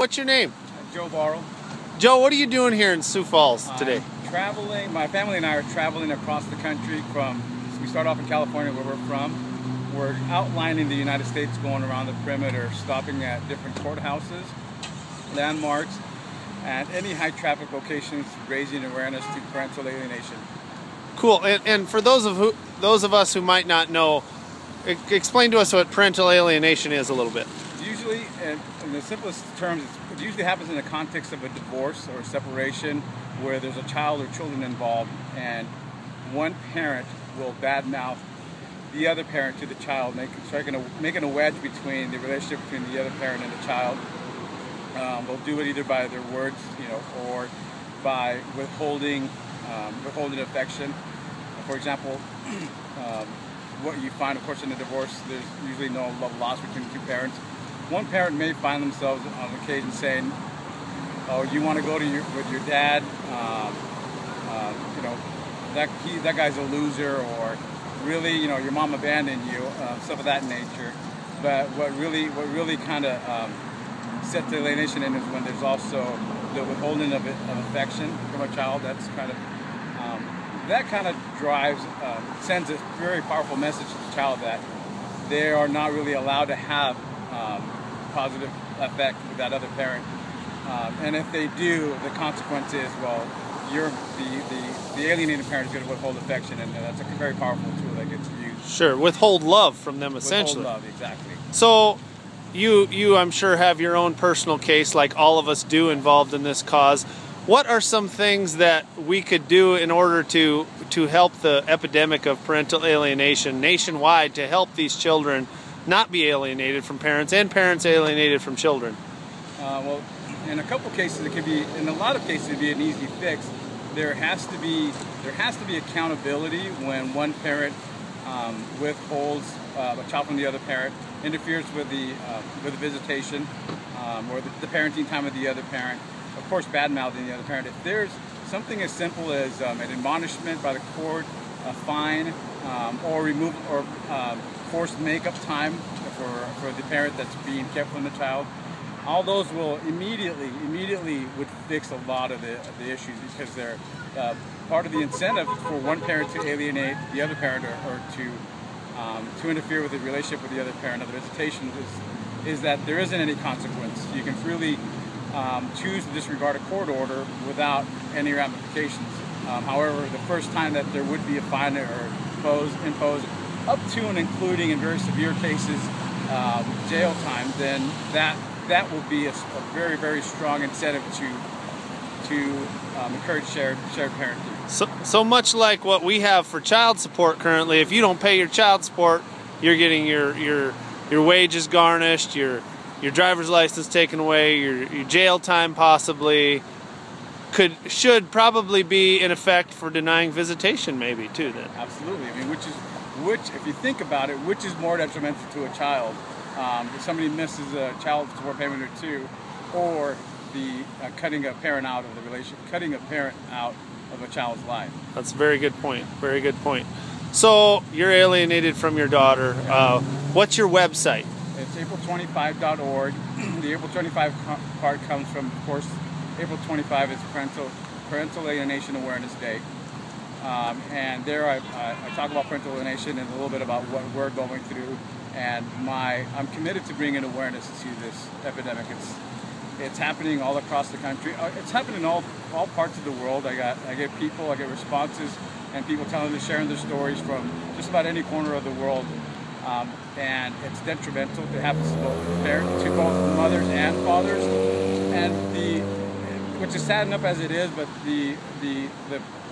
What's your name? Joe Barrow. Joe, what are you doing here in Sioux Falls today? Traveling. My family and I are traveling across the country we start off in California, where we're from. We're outlining the United States, going around the perimeter, stopping at different courthouses, landmarks, and any high traffic locations, raising awareness to parental alienation. Cool. And for those of us who might not know, explain to us what parental alienation is a little bit. Usually, in the simplest terms, it usually happens in the context of a divorce or a separation where there's a child or children involved, and one parent will badmouth the other parent to the child, making a wedge between the relationship between the other parent and the child. They'll do it either by their words, or by withholding affection. For example, what you find, of course, in a divorce, there's usually no love lost between the two parents. One parent may find themselves on occasion saying, "Oh, you want to go with your dad? That guy's a loser," or "Really, your mom abandoned you," stuff of that nature. But what really kind of sets the alienation in is when there's also the withholding of affection from a child. That's kind of drives, sends a very powerful message to the child that they are not really allowed to have positive effect with that other parent. And if they do, the consequence is, well, the alienated parent is going to withhold affection, and that's a very powerful tool that gets used. Sure, withhold love from them, essentially. Withhold love, exactly. So, you I'm sure have your own personal case, like all of us do, involved in this cause. What are some things that we could do in order to help the epidemic of parental alienation nationwide, to help these children not be alienated from parents and parents alienated from children? Well, in a couple cases, in a lot of cases, it'd be an easy fix. There has to be accountability when one parent withholds a child from the other parent, interferes with the visitation or the parenting time of the other parent. Of course, bad-mouthing the other parent. If there's something as simple as an admonishment by the court, a fine, or forced makeup time for the parent that's being kept from the child, all those will immediately would fix a lot of the issues, because they're part of the incentive for one parent to alienate the other parent or to interfere with the relationship with the other parent of the visitation is that there isn't any consequence. You can freely choose to disregard a court order without any ramifications. However, the first time that there would be a fine or imposed up to and including, in very severe cases, jail time, then that will be a very, very strong incentive to encourage shared parenting. So much like what we have for child support currently, if you don't pay your child support, you're getting your wages garnished, your driver's license taken away, your jail time possibly, should probably be in effect for denying visitation, maybe too. Then absolutely. I mean, which if you think about it, which is more detrimental to a child? If somebody misses a child support payment or two, or the cutting a parent out of the relationship, cutting a parent out of a child's life. That's a very good point. Very good point. So you're alienated from your daughter. What's your website? It's April25.org. The April 25 part comes from, of course, April 25 is Parental Alienation Awareness Day. And there I talk about parental alienation and a little bit about what we're going through. And I'm committed to bringing awareness to this epidemic. It's happening all across the country. It's happening in all parts of the world. I get responses, and people sharing their stories from just about any corner of the world. And it's detrimental. It happens to both mothers and fathers. And which is sad enough as it is, but the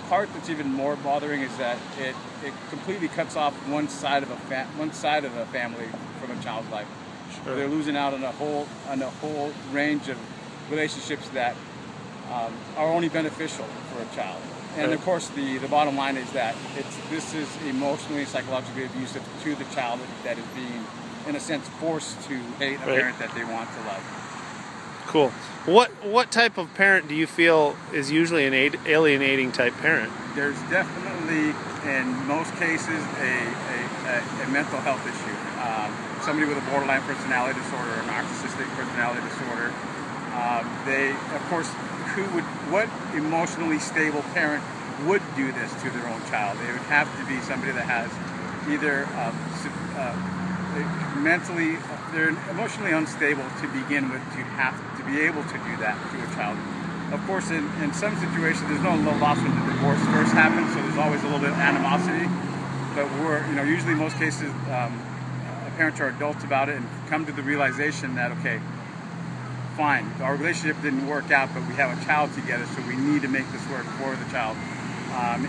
part that's even more bothering is that it completely cuts off one side of a family from a child's life. Sure. They're losing out on a whole range of relationships that are only beneficial for a child. And of course, the bottom line is that this is emotionally and psychologically abusive to the child that is being, in a sense, forced to hate a parent that they want to love. Cool. What type of parent do you feel is usually an alienating type parent? There's definitely, in most cases, a mental health issue. Somebody with a borderline personality disorder or narcissistic personality disorder. they, of course, what emotionally stable parent would do this to their own child? It would have to be somebody that has either they're emotionally unstable to begin with, to be able to do that to a child. Of course, in some situations, there's no loss when the divorce first happens, so there's always a little bit of animosity. But usually most cases, parents are adults about it and come to the realization that, okay, fine, our relationship didn't work out, but we have a child together, so we need to make this work for the child.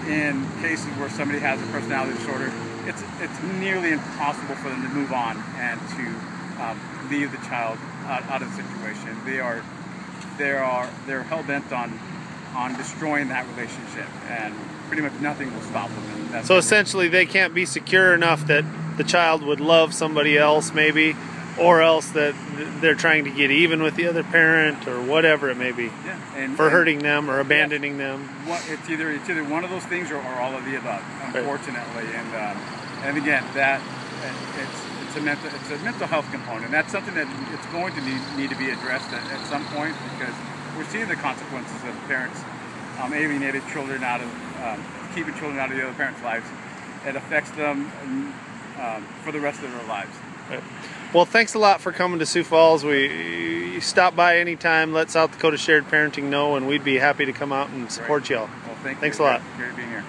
In cases where somebody has a personality disorder, it's nearly impossible for them to move on and to leave the child out of the situation. They're hell bent on destroying that relationship, and pretty much nothing will stop them. So essentially, they can't be secure enough that the child would love somebody else, maybe, or else that they're trying to get even with the other parent, or whatever it may be, for hurting them or abandoning them. It's either one of those things or all of the above, unfortunately. Right. And again, it's a mental health component. That's something that it's going to need to be addressed at some point, because we're seeing the consequences of parents alienated children out of keeping children out of the other parents' lives. It affects them for the rest of their lives. Right. Well, thanks a lot for coming to Sioux Falls. You stop by anytime, let South Dakota Shared Parenting know, and we'd be happy to come out and support y'all. Well, thanks a lot. Great being here.